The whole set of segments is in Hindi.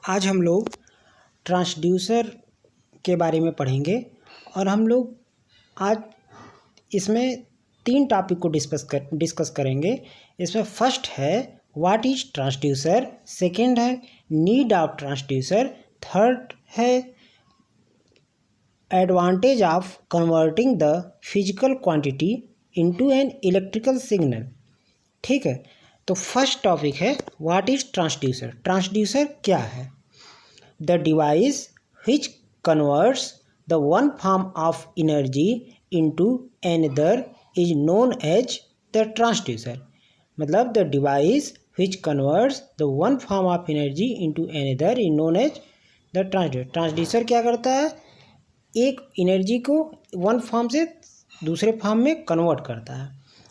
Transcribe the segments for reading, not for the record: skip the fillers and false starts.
आज हम लोग ट्रांसड्यूसर के बारे में पढ़ेंगे और हम लोग आज इसमें 3 टॉपिक को डिस्कस करेंगे। इसमें फर्स्ट है व्हाट इज ट्रांसड्यूसर, सेकंड है नीड ऑफ ट्रांसड्यूसर, थर्ड है advantage of converting the physical quantity into an electrical signal. ठीक है, तो फर्स्ट टॉपिक है व्हाट इज ट्रांसड्यूसर। ट्रांसड्यूसर क्या है? The device which converts the one form of energy into another is known as the transducer। मतलब the device which converts the one form of energy into another is known as the transducer। Transducer क्या करता है? एक एनर्जी को वन फॉर्म से दूसरे फॉर्म में कन्वर्ट करता है।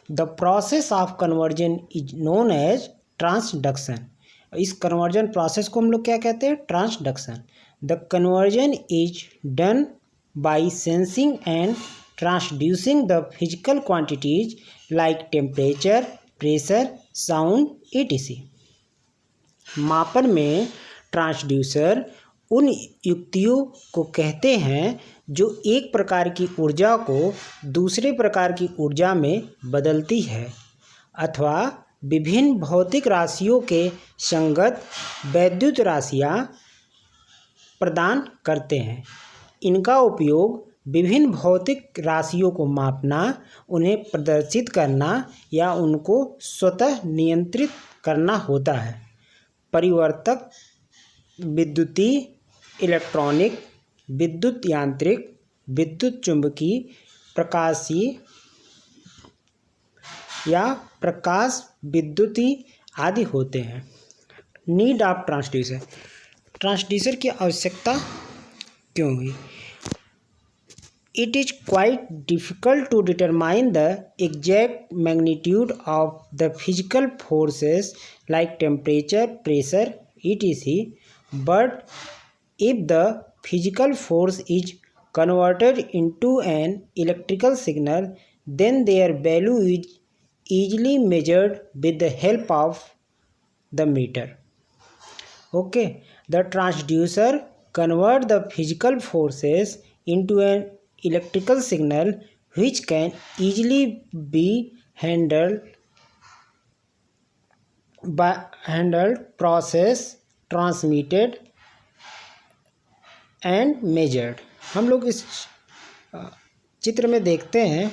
The process of conversion is known as transduction. इस कन्वर्जन प्रोसेस को हम लोग क्या कहते हैं? Transduction. The conversion is done by sensing and transducing the physical quantities like temperature, pressure, sound, etc। मापन में ट्रांसड्यूसर उन युक्तियों को कहते हैं जो एक प्रकार की ऊर्जा को दूसरे प्रकार की ऊर्जा में बदलती है अथवा विभिन्न भौतिक राशियों के संगत वैद्युत राशियाँ प्रदान करते हैं। इनका उपयोग विभिन्न भौतिक राशियों को मापना, उन्हें प्रदर्शित करना या उनको स्वतः नियंत्रित करना होता है। परिवर्तक, विद्युतीय, इलेक्ट्रॉनिक, विद्युत यांत्रिक, विद्युत चुंबकीय, प्रकाशीय या प्रकाश विद्युतीय आदि होते हैं। Need of transducer. ट्रांसड्यूसर की आवश्यकता क्यों हुई? It is quite difficult to determine the exact magnitude of the physical forces like temperature, pressure, etc, but if the physical force is converted into an electrical signal then their value is easily measured with the help of the meter। Okay, the transducer convert the physical forces into an electrical signal which can easily be handled, processed, transmitted and measured। हम लोग इस चित्र में देखते हैं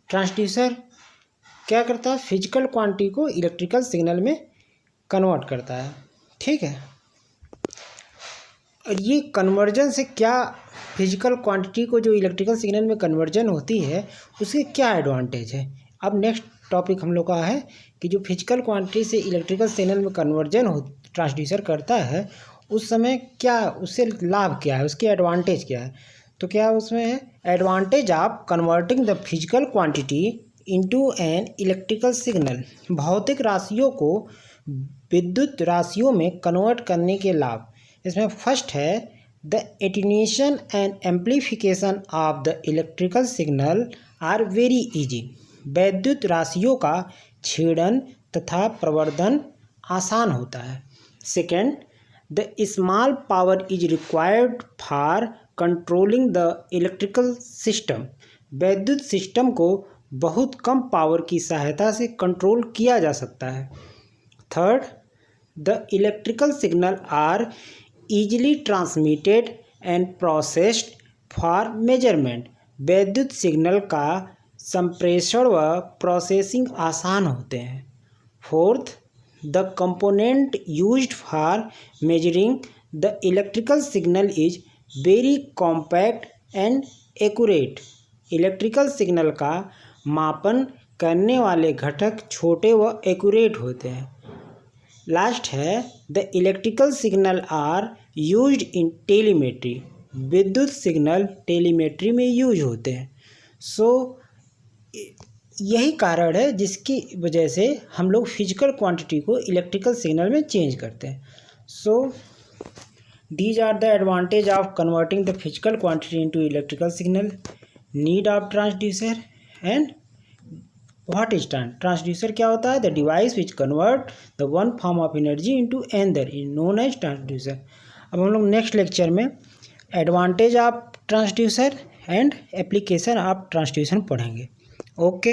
ट्रांसड्यूसर क्या करता है? फिजिकल क्वांटिटी को इलेक्ट्रिकल सिग्नल में कन्वर्ट करता है। ठीक है, और ये कन्वर्जन से क्या, फिजिकल क्वांटिटी को जो इलेक्ट्रिकल सिग्नल में कन्वर्जन होती है उसके क्या एडवांटेज है? अब नेक्स्ट टॉपिक हम लोग का है कि जो फिजिकल क्वांटिटी से इलेक्ट्रिकल सिग्नल में कन्वर्जन ट्रांसड्यूसर करता है उस समय क्या, उससे लाभ क्या है, उसकी एडवांटेज क्या है? तो क्या उसमें है? Advantage of converting the physical quantity into an electrical signal. भौतिक राशियों को विद्युत राशियों में कन्वर्ट करने के लाभ। इसमें फर्स्ट है the attenuation and amplification of the electrical signal are very easy. वैद्युत राशियों का छेदन तथा प्रवर्धन आसान होता है। Second, the small power is required for controlling the electrical system. वैद्युत सिस्टम को बहुत कम पावर की सहायता से कंट्रोल किया जा सकता है। Third, the electrical signal are easily transmitted and processed for measurement. वैद्युत सिग्नल का संप्रेषण व प्रोसेसिंग आसान होते हैं। Fourth, the component used for measuring the electrical signal is very compact and accurate. Electrical signal का मापन करने वाले घटक छोटे व एक्यूरेट होते हैं। लास्ट है the electrical signal are used in telemetry. विद्युत सिग्नल टेलीमेट्री में यूज होते हैं। सो यही कारण है जिसकी वजह से हम लोग फिजिकल क्वांटिटी को इलेक्ट्रिकल सिग्नल में चेंज करते हैं। So these are the advantage of converting the physical quantity into electrical signal, need of transducer and what is transducer क्या होता है? The device which convert the one form of energy into another is known as transducer. अब हम लोग नेक्स्ट लेक्चर में advantage of transducer and application of transducer पढ़ेंगे। ओके।